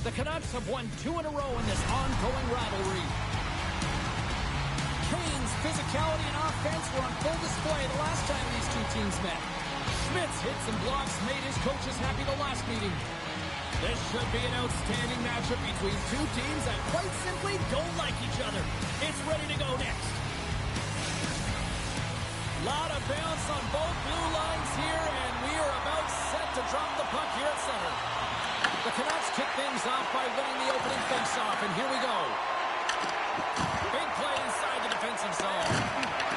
The Canucks have won 2 in a row in this ongoing rivalry. Kane's physicality and offense were on full display the last time these two teams met. Schmidt's hits and blocks made his coaches happy the last meeting. This should be an outstanding matchup between two teams that quite simply don't like each other. It's ready to go next. Lot of bounce on both blue lines here, and we are about set to drop the puck here at center. The Canucks kick things off by winning the opening faceoff, and here we go. Big play inside the defensive zone.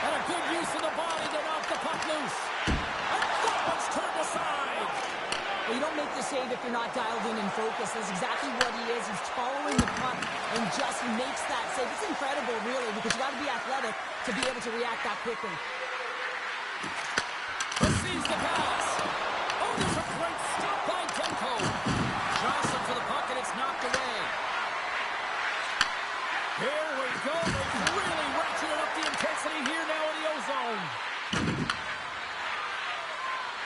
And a good use of the body to knock the puck loose. And that one's turned aside. Well, you don't make the save if you're not dialed in and focused. That's exactly what he is. He's following the puck and just makes that save. It's incredible, really, because you got to be athletic to be able to react that quickly. Receives the pass. Oh, there's a great stop by Demko. Johnson for the puck, and it's knocked away. Here we go. They've really ratcheted up the intensity here now in the O-zone.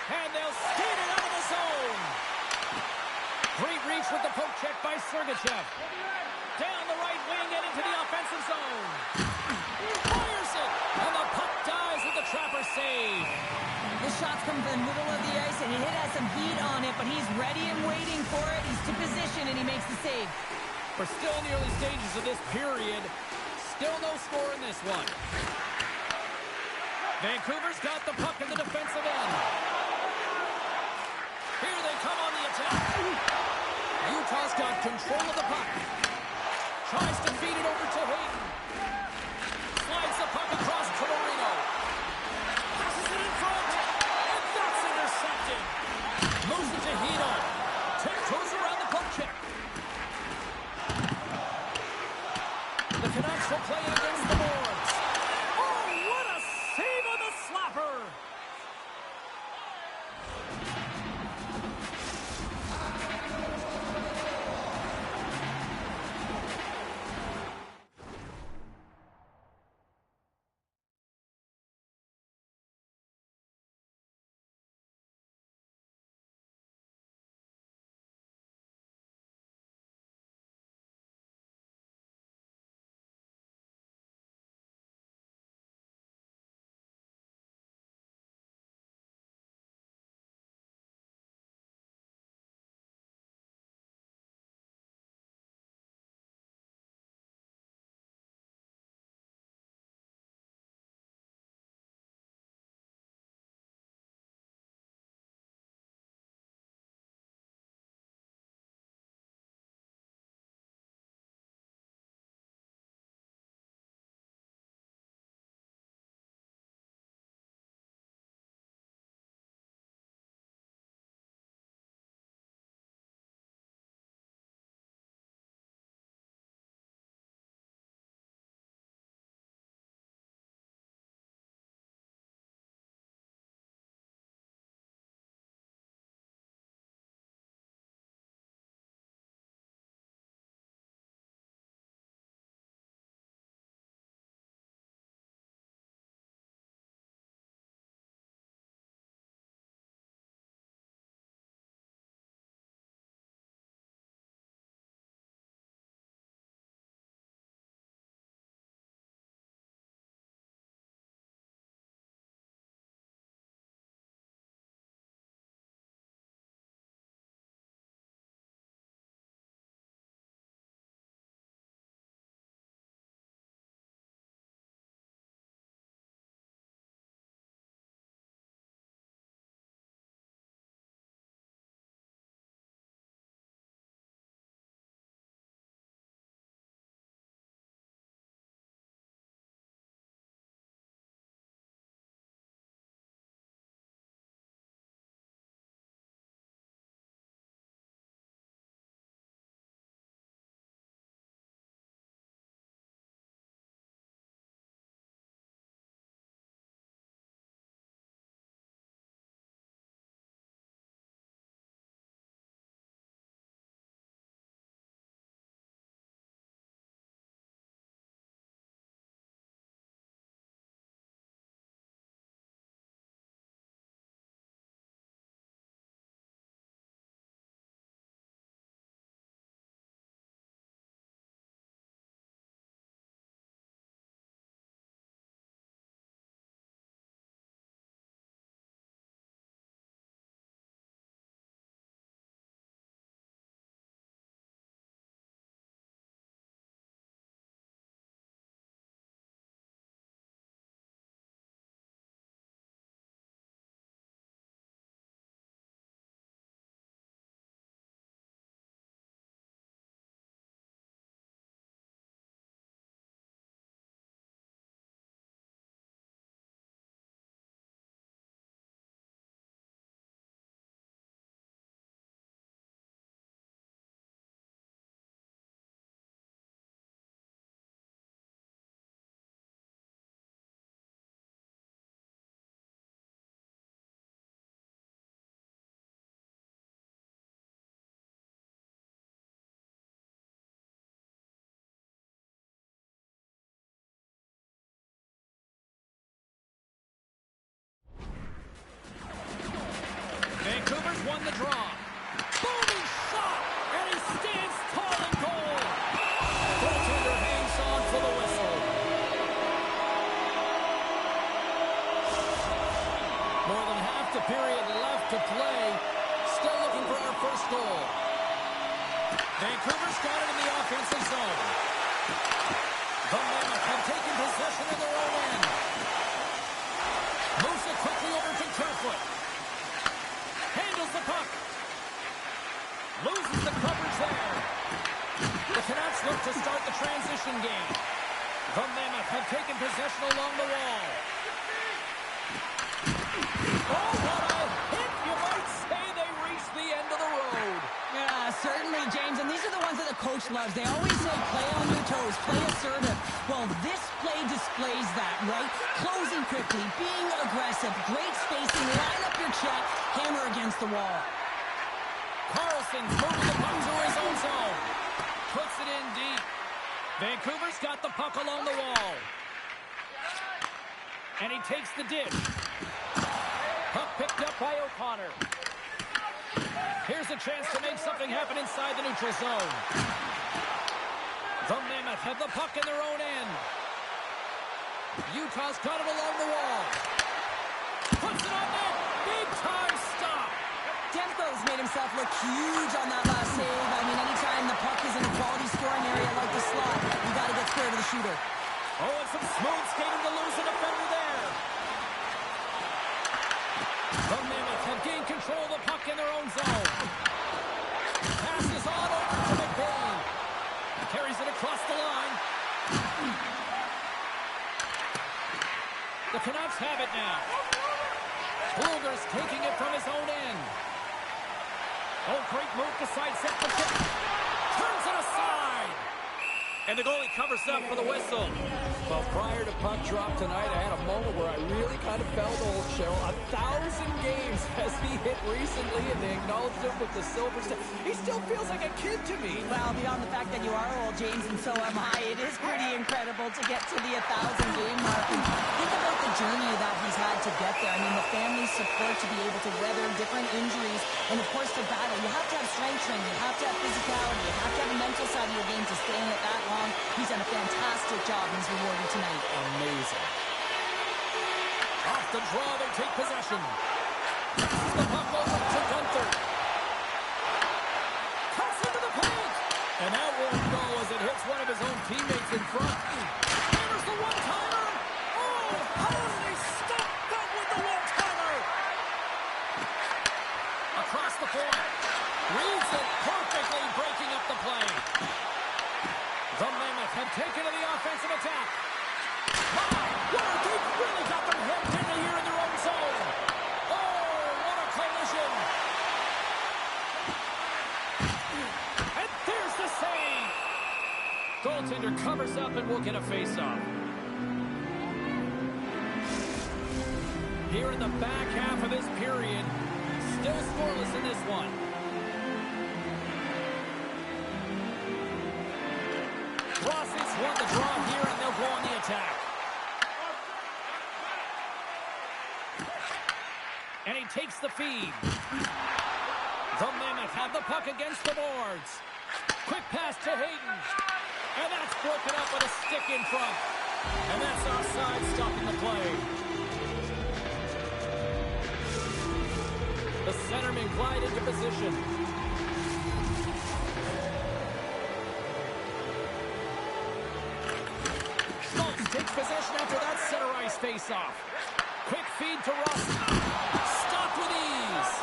And they'll skate it out of the zone. Great reach with the poke check by Sergachev. Down the right wing and into the offensive zone. Fires it, and the puck dies with the trapper save. The shot's come from the middle of the ice, and it has some heat on it, but he's ready and waiting for it. He's to position, and he makes the save. We're still in the early stages of this period. Still no score in this one. Vancouver's got the puck in the defensive end. Here they come on the attack. Utah's got control of the puck. Tries to feed it over to Hayden. Slides the puck across to Marino. Passes it in front. And that's intercepted. Moves it to Hito. Tiptoes around the puck check. The Canucks will play against the boards. Oh, what a save on the slapper! transition game. The Mammoth have taken possession along the wall. Oh, what a hit! You might say they reached the end of the road. Yeah, certainly, James. And these are the ones that the coach loves. They always say, play on your toes, play assertive. Well, this play displays that, right? Closing quickly, being aggressive, great spacing, line up your check, hammer against the wall. Carlson's moving the puck to his own zone. Puts it in deep. Vancouver's got the puck along the wall. And he takes the dish. Puck picked up by O'Connor. Here's a chance to make something happen inside the neutral zone. The Mammoth have the puck in their own end. Utah's got it along the wall. Puts it on net. Big time stop. Demko's made himself look huge on that last save. I mean, anytime the puck is in a quality scoring area like the slot, you got to get square to the shooter. Oh, and some smooth skating to lose a defender there. The Mammoth have gained control of the puck in their own zone. Passes on over to McBain. Carries it across the line. The Canucks have it now. Bluger's taking it from his own end. Oh, great move to sidestep the check. Turns it aside. And the goalie covers up for the whistle. Well, prior to puck drop tonight, I had a moment where I really kind of felt old, Cheryl. 1,000 games has he hit recently, and they acknowledged him with the silver step. He still feels like a kid to me. Well, beyond the fact that you are old, James, and so am I, it is pretty incredible to get to the 1,000-game mark. And think about the journey that he's had to get there. I mean, the family support to be able to weather different injuries, and of course, to battle. You have to have strength training, you have to have physicality, you have to have a mental side of your game to stay in it that long. He's done a fantastic job, and he's rewarded tonight. Amazing. Off the draw, they take possession. Passes the puck over to Gunther. Cuts into the paint. And that won't go as it hits one of his own teammates in front. There's the one-timer. Oh, how did they stop that with the one-timer? Across the point. Reads it perfectly, breaking up the play. The Mammoth have taken to the offensive attack. Wow, they've really got them hemmed in here in their own zone. Oh, what a collision. And there's the save. Goaltender covers up and will get a face-off. Here in the back half of this period, still scoreless in this one. Rossi's won the draw here, and they'll go on the attack. And he takes the feed. The Mammoth have the puck against the boards. Quick pass to Hayden. And that's broken up with a stick in front. And that's offside, stopping the play. The centerman glide into position. Takes possession after that center ice face-off. Quick feed to Rossi. Stopped with ease.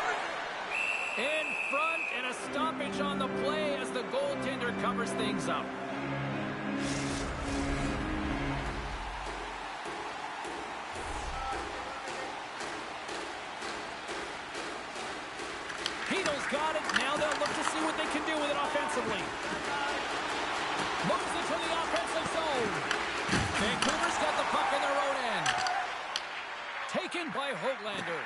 In front, and a stoppage on the play as the goaltender covers things up. Pino's got it. Now they'll look to see what they can do with it offensively. Moves it to the offensive zone. Vancouver's got the puck in their own end. Taken by Höglander.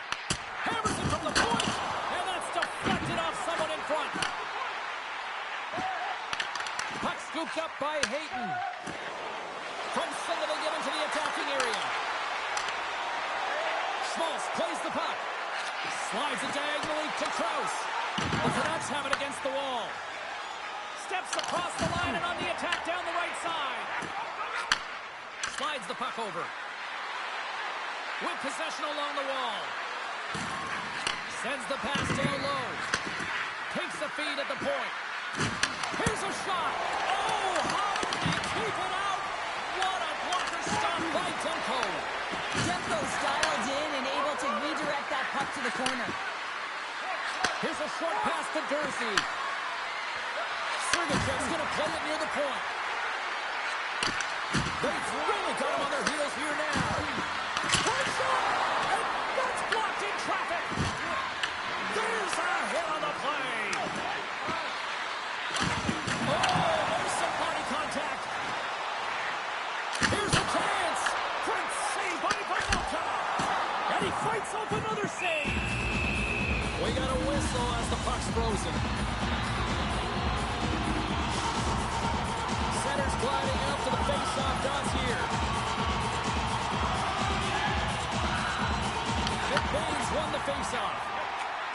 Hammers it from the point, and that's deflected off someone in front. Puck scooped up by Hayden. From center they get into the attacking area. Schmaltz plays the puck. Slides it diagonally to Krause. The Canucks have it against the wall. Steps across the line and on the attack down the right side. Slides the puck over. With possession along the wall. Sends the pass down low. Takes the feed at the point. Here's a shot. Oh, how did he keep it out? What a blocker stop by Demko. Demko's dialed in and able to redirect that puck to the corner. Here's a short pass to Dursey. Sergachev's going to play it near the point. whistle as the puck's frozen. Center's gliding up to the face-off dots here. McBain's won the face-off.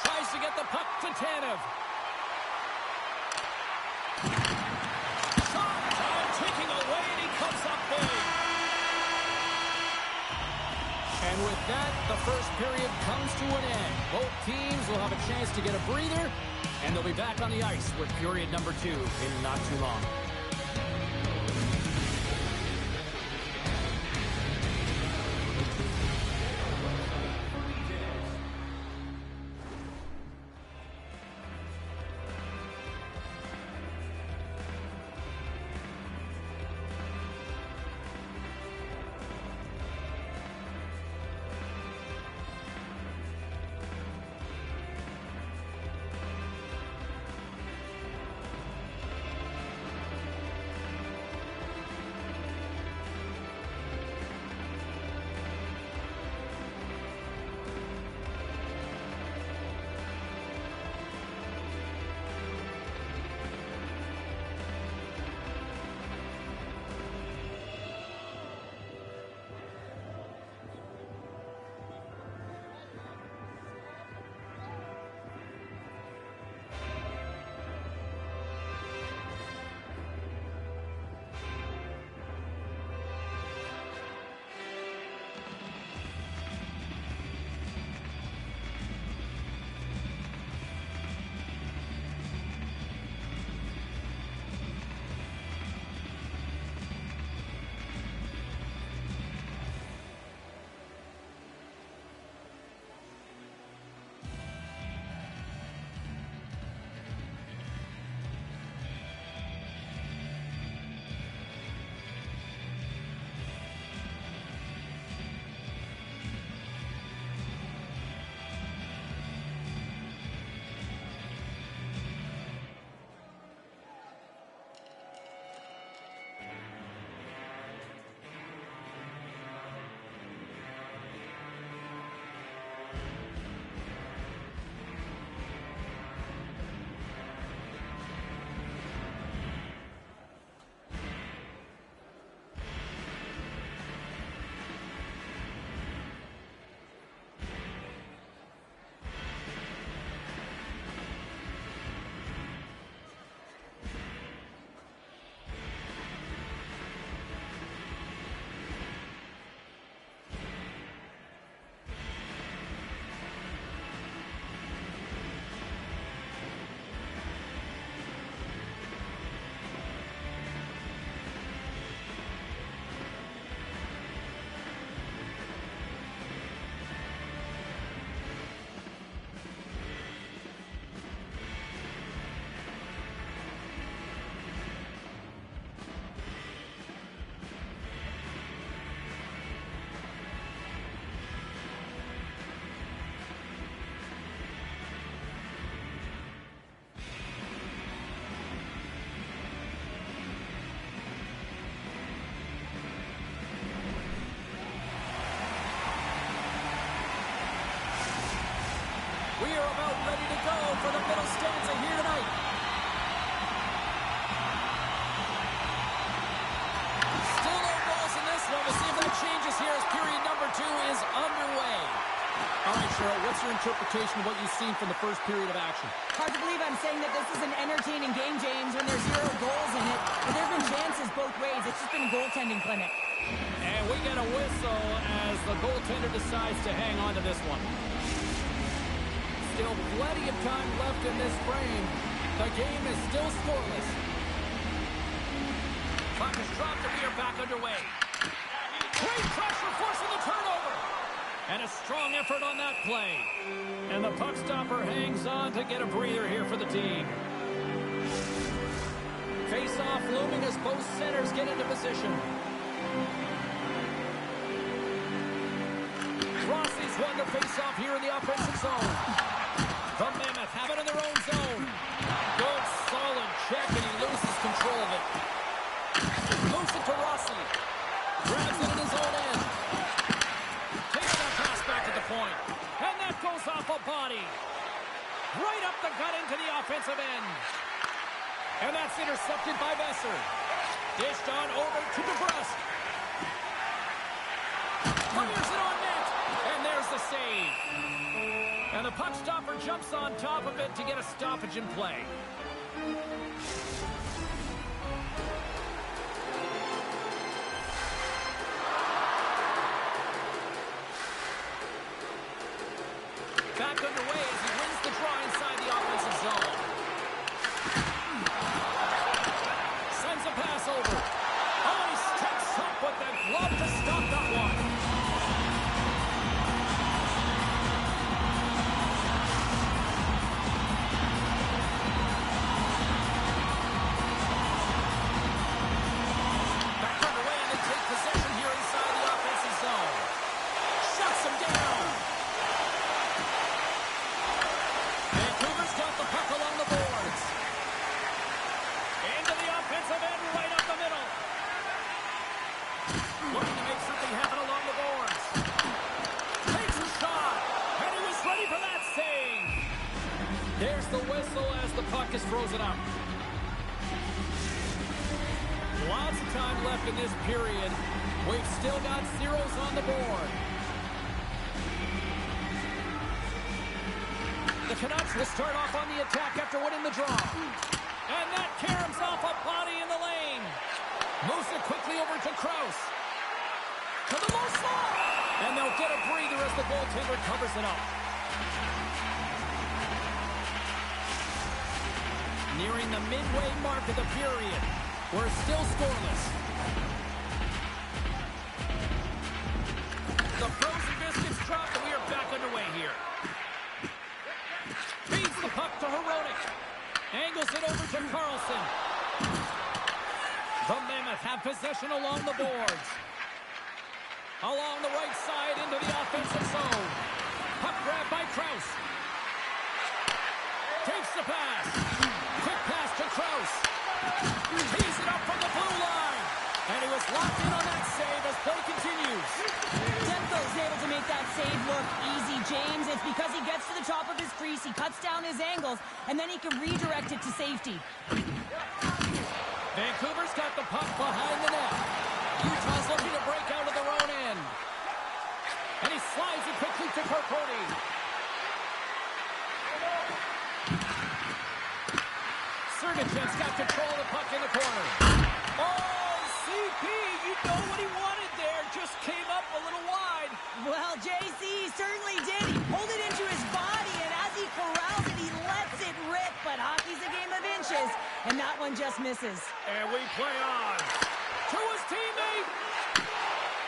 Tries to get the puck to Tanev. Shot! Time ticking away, and he comes up big. And with that, the first period comes to an end. Both teams will have a chance to get a breather, and they'll be back on the ice with period number 2 in not too long. We are about ready to go for the middle stanza here tonight. Still no goals in this one. We'll see if that changes here as period number 2 is underway. All right, Cheryl, what's your interpretation of what you've seen from the first period of action? Hard to believe I'm saying that this is an entertaining game, James, when there's 0 goals in it. But there have been chances both ways. It's just been a goaltending clinic. And we get a whistle as the goaltender decides to hang on to this one. Still plenty of time left in this frame. The game is still scoreless. Puck is dropped and we are back underway. Great pressure forcing the turnover. And a strong effort on that play. And the puck stopper hangs on to get a breather here for the team. Face-off looming as both centers get into position. Rossi's won the face-off here in the offensive zone. The Mammoth have it in their own zone. Good, solid check, and he loses control of it. Moves it to Rossi. Grabs it in his own end. Takes that pass back at the point. And that goes off a body. Right up the gut into the offensive end. And that's intercepted by Besser. Dished on over to DeBrusque. Fires it on net. And there's the save. And the puck stopper jumps on top of it to get a stoppage in play. Back underway as he wins the draw inside the offensive zone. Sends a pass over. Oh, he steps up with the glove to stop that one. Back underway and they take possession here inside the offensive zone. Shuts him down. Vancouver's got the puck along the boards. Into the offensive end, right up the middle. Looking to make something happen along the boards. Takes a shot, and he was ready for that save. There's the whistle as the puck is frozen up. Lots of time left in this period. We've still got zeros on the board. The Canucks will start off on the attack after winning the draw. And that caroms off a body in the lane. Moves it quickly over to Krause. To the low slot. And they'll get a breather as the goaltender covers it up. Nearing the midway mark of the period. We're still scoreless. The frozen biscuits dropped and we are back underway here. Feeds the puck to Hronek. Angles it over to Carlson. The Mammoth have possession along the boards. Along the right side into the offensive zone. Puck grab by Krause. Takes the pass. Quick pass to Krause. Tees it up from the blue line. And he was locked in on that save as play continues. Demko's able to make that save look easy, James. It's because he gets to the top of his crease, he cuts down his angles, and then he can redirect it to safety. Vancouver's got the puck behind the net. Utah's looking to break out of their own end. And he slides it quickly to Carponi. Sergachev's got control of the puck in the corner. Oh, CP, you know what he wanted there. Just came up a little wide. Well, JC certainly did. He pulled it into his body, and as he corrals it, he lets it rip. But hockey's a game of inches, and that one just misses. And we play on. To his teammate.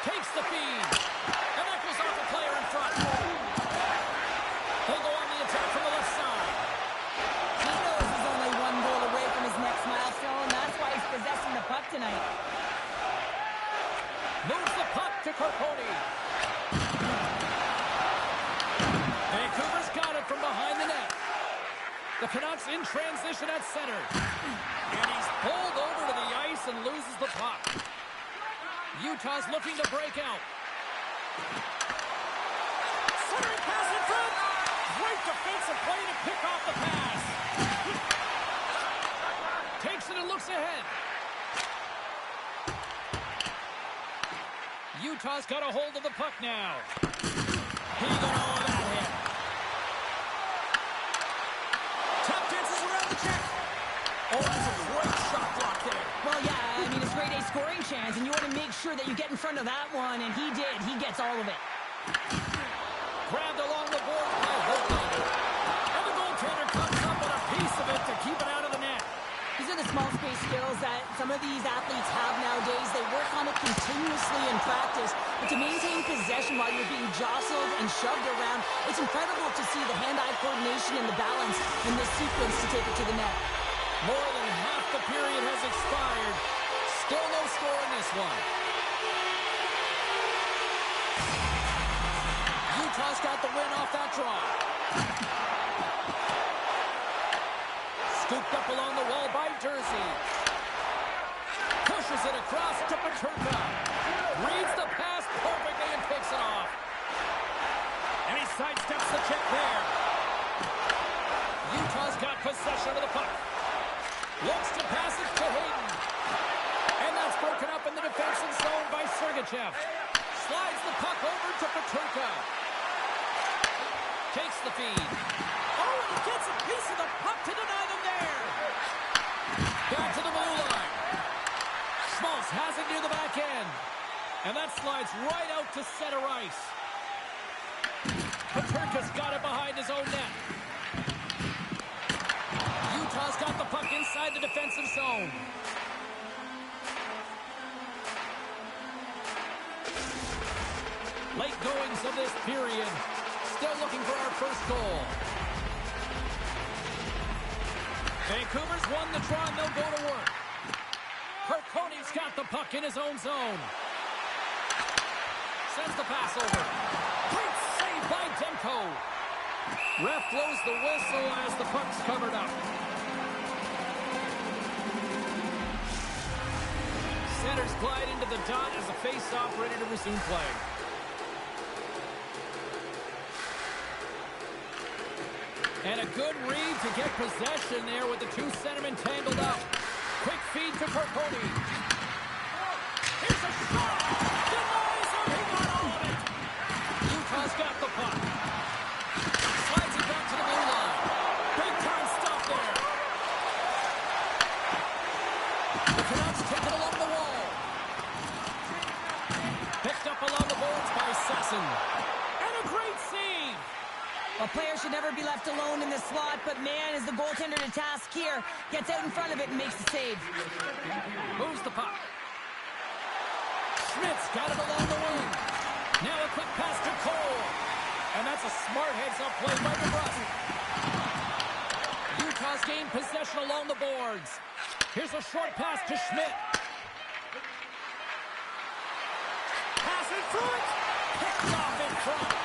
Takes the feed. And that goes off the player in front. He'll go on the attack from the left side. He knows he's only one goal away from his next milestone. That's why he's possessing the puck tonight. Moves the puck to Carponi. Vancouver's got it from behind the net. The Canucks in transition at center. And he's pulled over to the ice and loses the puck. Utah's looking to break out. Centering pass in front. Great defensive play to pick off the pass. Takes it and looks ahead. Utah's got a hold of the puck now. He got all of that hit. Tap dances around the check. Oh, that's a great shot block there. Well, yeah, I mean, it's grade A scoring chance, and you want to make sure that you get in front of that one, and he did. He gets all of it. Grabbed along the board by Hoglander. And the goaltender comes up with a piece of it to keep it out of the net. These are the small space skills that some of these athletes have nowadays. They work on it continuously in practice. But to maintain possession while you're being jostled and shoved around, it's incredible to see the hand-eye coordination and the balance in this sequence to take it to the net. More than half the period has expired. Still no score in this one. Utah's got the win off that draw. Scooped up along the wall by Jersey. Pushes it across to Peterka. Reads the pass perfectly and picks it off. And he sidesteps the check there. possession of the puck. Looks to pass it to Hayden. And that's broken up in the defensive zone by Sergachev. Slides the puck over to Peterka. Takes the feed. Oh, and he gets a piece of the puck to deny them there. Back to the blue line. Schmaltz has it near the back end. And that slides right out to center ice. Peterka's got it behind his own net. Utah's got the puck inside the defensive zone. Late goings of this period. Still looking for our first goal. Vancouver's won the draw and they'll go to work. Herconi's got the puck in his own zone. Sends the pass over. Great save by Demko. Ref blows the whistle as the puck's covered up. Centers glide into the dot as a face-off ready to resume play. And a good read to get possession there with the two centermen tangled up. Quick feed to Herconi. Here's a shot. Denies him. He got all of it. Utah's got the puck. Slides it back to the blue line. Big time stop there. The Canucks take it along the wall. Picked up along the boards by Sasson. And a great save. A player should never be left alone in this slot, but man, is the goaltender to task here. Gets out in front of it and makes the save. Moves the puck. Schmidt's got it along the wing. Now a quick pass to Cole. And that's a smart heads-up play by DeBrusque. Utah's gained possession along the boards. Here's a short pass to Schmidt. Pass in front. Picked off in front.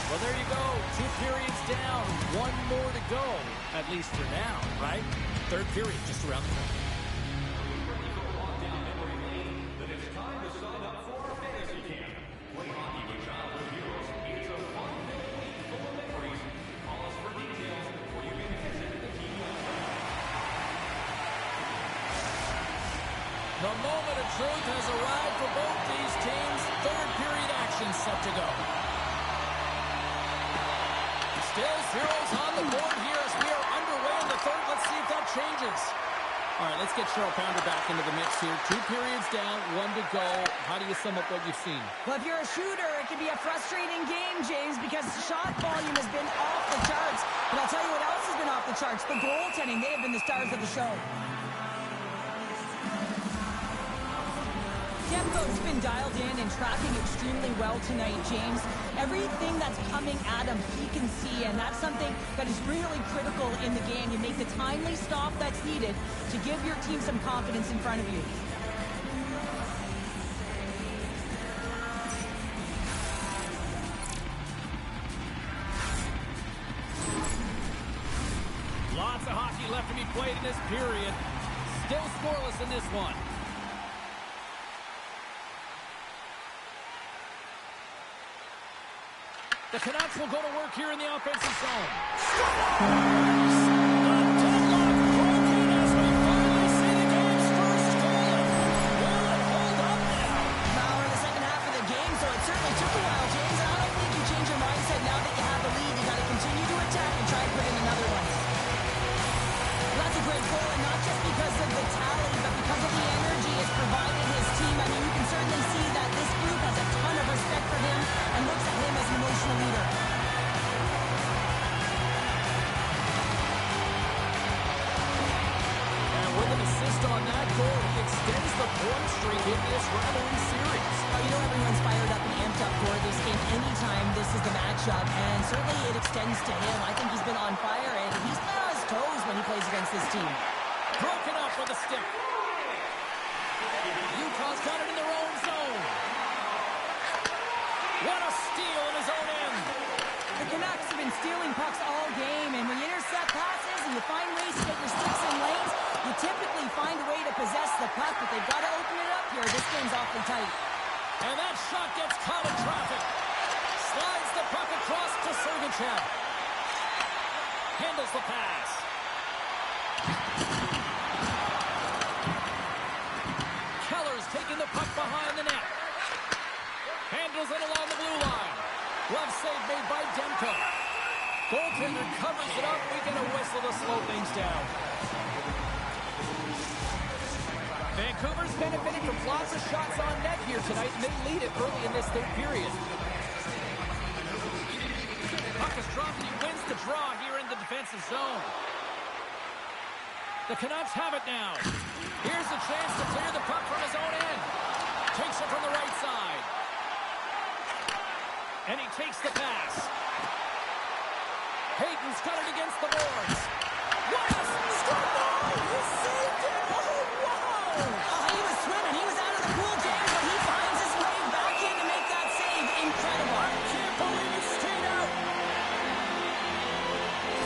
Well, there you go. 2 periods down. 1 more to go. At least for now, right? Third period just around the corner. The moment of truth has arrived for both these teams. Third period action set to go. Still zeros on the board here as we are underway in the third. Let's see if that changes. All right, let's get Cheryl Pounder back into the mix here. 2 periods down, 1 to go. How do you sum up what you've seen? Well, if you're a shooter, it can be a frustrating game, James, because shot volume has been off the charts. But I'll tell you what else has been off the charts. The goaltending, they have been the stars of the show. Demko's been dialed in and tracking extremely well tonight, James. Everything that's coming at him, he can see, and that's something that is really critical in the game. You make the timely stop that's needed to give your team some confidence in front of you. Lots of hockey left to be played in this period. Still scoreless in this one. The Canucks will go to work here in the offensive zone. Scores! The deadlock broken as we finally see the game's first goal. Will it hold up now? Now we're in the second half of the game, so it certainly took a while, James. And I don't think you change your mindset now that you have the lead. You got to continue to attack and try and put in another one. Well, that's a great goal, and not just because of the tally, but because of the energy it's provided his team. I mean, you can certainly see that this group has a ton of respect for him and looks at him as an emotional leader. And with an assist on that goal, he extends the point streak in this rivalry series. Oh, you know everyone's fired up and amped up for this game anytime this is the matchup, and certainly it extends to him. I think he's been on fire, and he's been on his toes when he plays against this team. Broken up with a stick. Utah's got it in their own zone. What a steal in his own end. The Canucks have been stealing pucks all game, and when you intercept passes and you find ways to get your sticks in lanes, you typically find a way to possess the puck, but they've got to open it up here. This game's awfully tight. And that shot gets caught in traffic. Slides the puck across to Sergachev. Handles the pass. Keller's taking the puck behind the net. Handles it along the blue line. Glove save made by Demko. Goaltender covers it up. We get a whistle to slow things down. Vancouver's benefiting from lots of shots on net here tonight, and they lead it early in this third period. Puck is dropped, and he wins the draw here in the defensive zone. The Canucks have it now. Here's a chance to clear the puck from his own end. Takes it from the right side. And he takes the pass. Hayden's got it against the boards. What a strike! He saved it! Oh, wow! Oh, he was swimming. He was out of the pool, James, but he finds his way back in to make that save. Incredible. I can't believe he stayed out.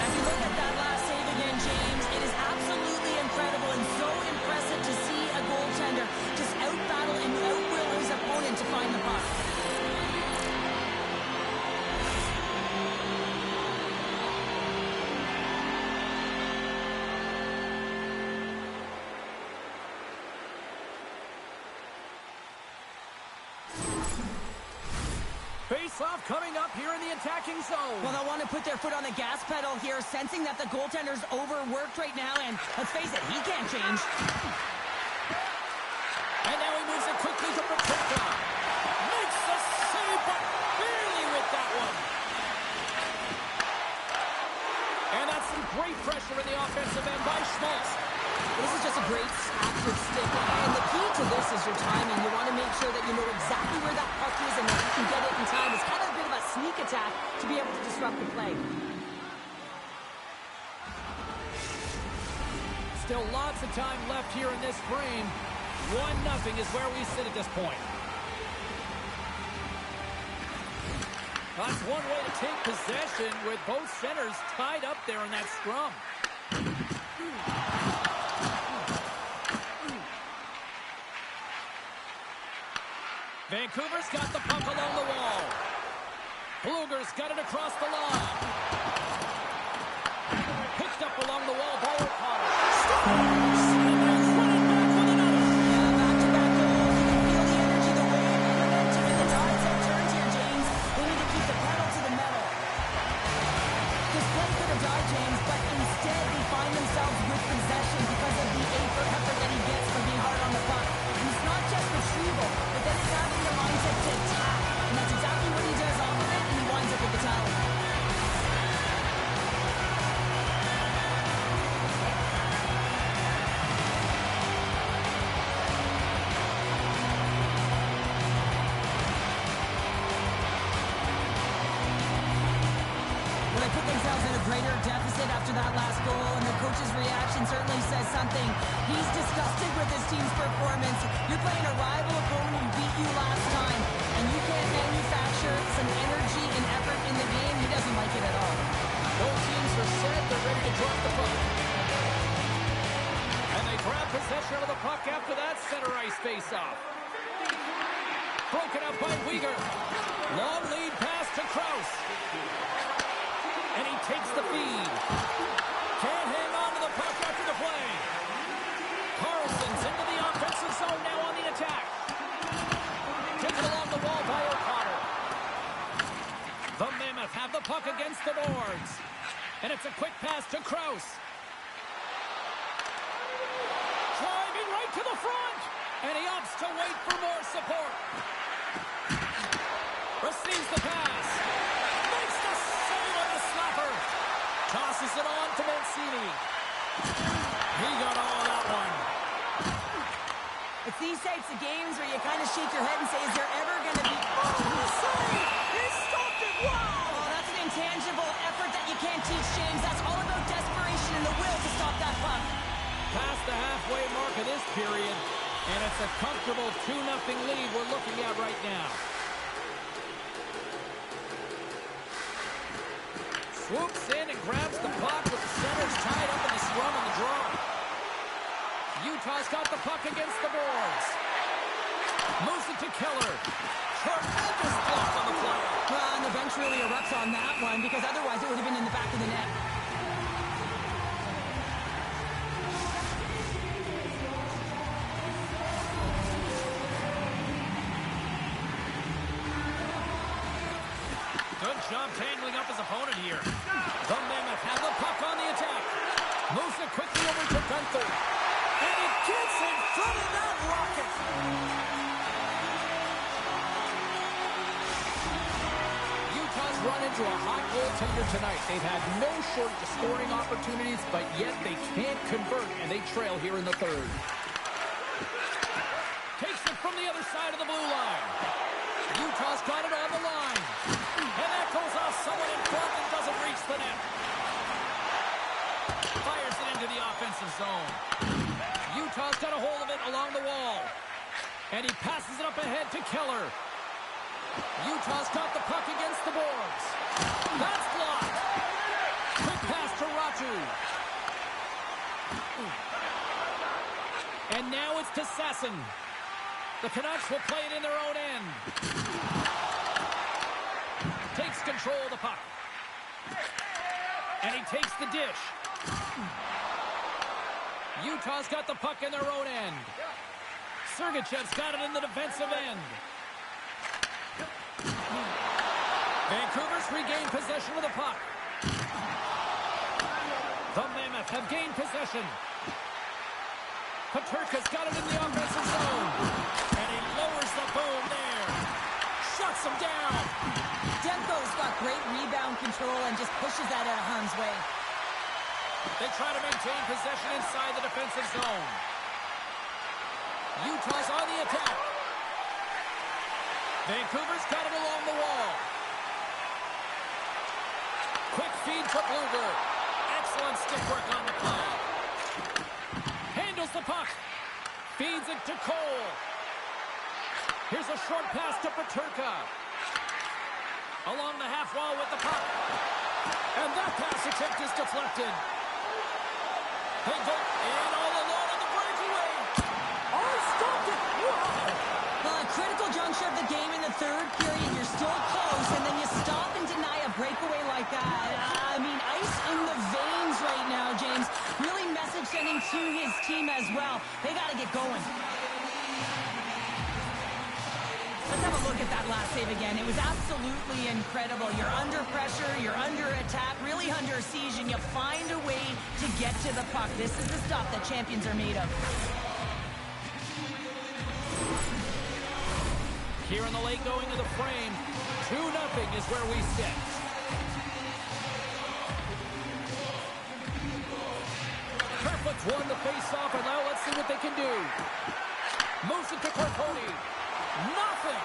As you look at that last save again, James, it is absolutely incredible and so impressive to see a goaltender just out-battle and out-will his opponent to find the puck. Face-off coming up here in the attacking zone. Well, they'll want to put their foot on the gas pedal here, sensing that the goaltender's overworked right now, and let's face it, he can't change. And now he moves it quickly to Patricia. Makes the save, but barely with that one. And that's some great pressure in the offensive end by Schmaltz. This is just a great active stick, and the key to this is your timing. You want to make sure that you know exactly where that puck is and that you can get it in time. It's kind of a bit of a sneak attack to be able to disrupt the play. Still lots of time left here in this frame. 1-0 is where we sit at this point. That's one way to take possession with both centers tied up there in that scrum. Vancouver's got the puck along the wall. Bluger's got it across the line. Picked up along the wall by O'Connor. Scores! And they're running back with another. Yeah, back-to-back goals. You can feel the energy, the wave, the momentum, and the tides have turned here, James. They need to keep the pedal to the metal. This play could have died, James, but instead they find themselves with possession because of the effort that he gets from being hard on the puck. And it's not just retrieval, but then it's having the mindset to attack. And that's exactly what he does off of it, and he winds up with the tally. Well, they put themselves in a greater deficit after that last goal, and the coach's reaction certainly says something. He's disgusted with his team's performance. You're playing a rival opponent who beat you last time, and you can't manufacture some energy and effort in the game. He doesn't like it at all. Both teams are set. They're ready to drop the puck. And they grab possession of the puck after that center ice face-off. Broken up by Weegar. Long lead pass to Krause. And he takes the feed. Can't hang on to the puck after the play. Carlson's into the offensive zone now on the attack. Taken along the wall by O'Connor. The Mammoth have the puck against the boards. And it's a quick pass to Krause. Driving right to the front. And he opts to wait for more support. Receives the pass. Makes the save on the slapper. Tosses it on to Mancini. He got all of that one. It's these types of games where you kind of shake your head and say, is there ever going to be... Oh, the save! He stopped it! Wow! Oh, that's an intangible effort that you can't teach, James. That's all about desperation and the will to stop that puck. Past the halfway mark of this period, and it's a comfortable 2-0 lead we're looking at right now. Swoops in and grabs the puck with the centers tied up in the scrum and the draw. Utah's got the puck against the boards. Moves it to Keller. Tremendous block on the play. Well, and the bench really erupts on that one because otherwise it would have been in the back of the net. Good job tangling up his opponent here. The Mammoth have the puck on the attack. Moves it quickly over to Gunther. And he gets in front of that rocket. Utah's run into a hot goaltender tonight. They've had no shortage of scoring opportunities, but yet they can't convert, and they trail here in the third. Takes it from the other side of the blue line. Utah's got it on the line. And that goes off someone in front and doesn't reach the net. Fires it into the offensive zone. Utah's got a hold of it along the wall. And he passes it up ahead to Keller. Utah's got the puck against the boards. That's blocked. Quick pass to Ratu. And now it's to Sasson. The Canucks will play it in their own end. Takes control of the puck. And he takes the dish. Utah's got the puck in their own end. Sergachev's got it in the defensive end. Vancouver's regained possession of the puck. The Mammoth have gained possession. Peterka's got it in the offensive zone. And he lowers the boom there. Shuts him down. Demko's got great rebound control and just pushes that out of harm's way. They try to maintain possession inside the defensive zone. Utah's on the attack. Vancouver's got it along the wall. Quick feed to Bluger. Excellent stick work on the play. Handles the puck. Feeds it to Cole. Here's a short pass to Peterka. Along the half wall with the puck. And that pass attempt is deflected. They go in all alone on the breakaway. Oh, he stopped it. Wow. Well, a critical juncture of the game in the third period. You're still close, and then you stop and deny a breakaway like that. I mean, ice in the veins right now, James. Really message sending to his team as well. They got to get going. Let's have a look at that last save again. It was absolutely incredible. You're under pressure, you're under attack, really under siege, and you find a way to get to the puck. This is the stuff that champions are made of. Here in the late going of the frame, 2-0 is where we sit. Kerfoot's won the face-off, and now let's see what they can do. Moves it to Carponi. Nothing.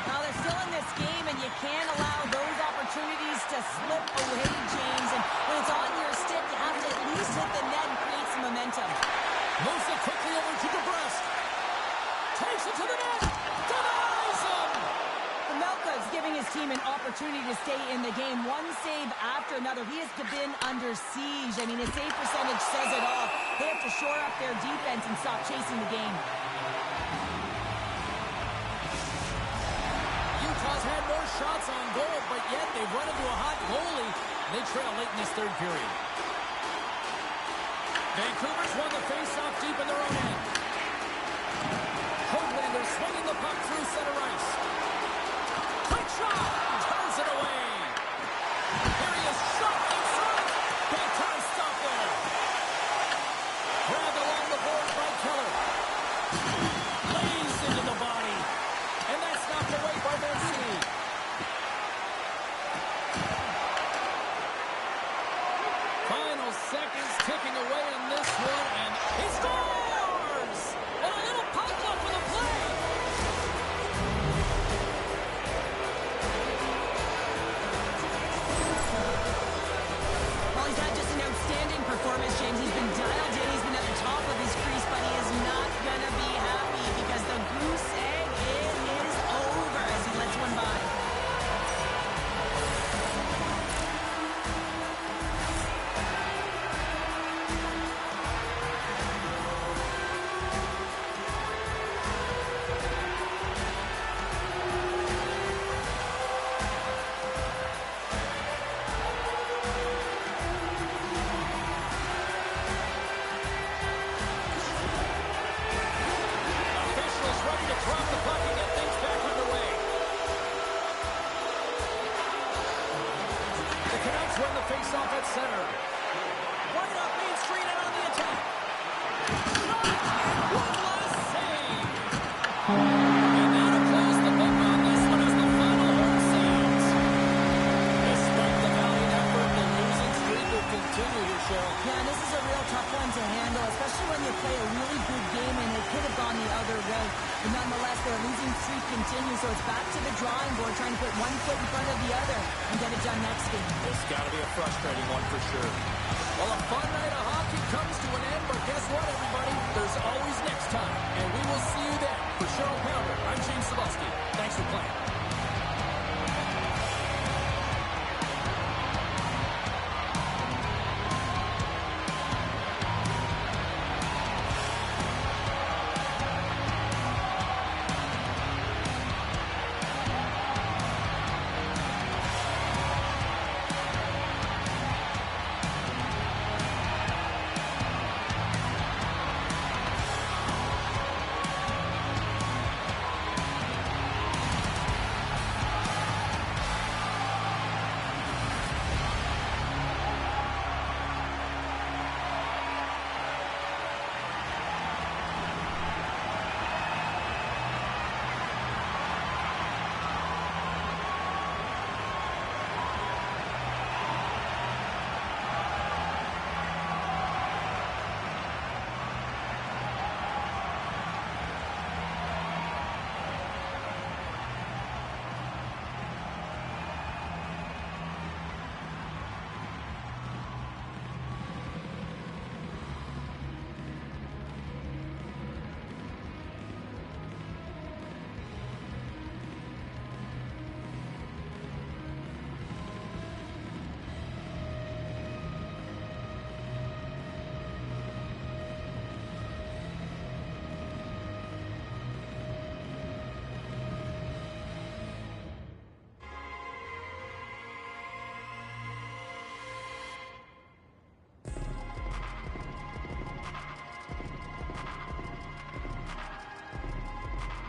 Now they're still in this game, and you can't allow those opportunities to slip away, James. And when it's on your stick, you have to at least hit the net and create some momentum. Moves it quickly over to DeBrusque. Takes it to the net. Denies him. Melka is giving his team an opportunity to stay in the game. One save after another. He has been under siege. I mean, his save percentage says it all. They have to shore up their defense and stop chasing the game. Utah's had more shots on goal, but yet they've run into a hot goalie. They trail late in this third period. Vancouver's won the face-off deep in their own end. Hoaglander swinging the puck through center ice. Quick shot! Turns it away. Here he is, shot in front. Big time stop there. Grabbed along the boards by Keller. Lays into the body. And that's knocked away by Mancini. Final seconds ticking away in this one, and he scores! drop the puck and get things back underway. The Canucks win the faceoff at center. Right up Main Street and on the attack. Shot! And one last save. And that'll close the book on this one as the final horn sounds. Despite the valiant effort, the losing streak will continue here, Cheryl. Yeah, and this is a real tough one to handle, especially when you play a really good game and it could have gone the other way. But nonetheless, their losing streak continues, so it's back to the drawing board, trying to put one foot in front of the other and get it done next game. It's got to be a frustrating one for sure. Well, a fun night of hockey comes to an end, but guess what, everybody? There's always next time, and we will see you then. For Cheryl Pounder, I'm James Cebulski. Thanks for playing.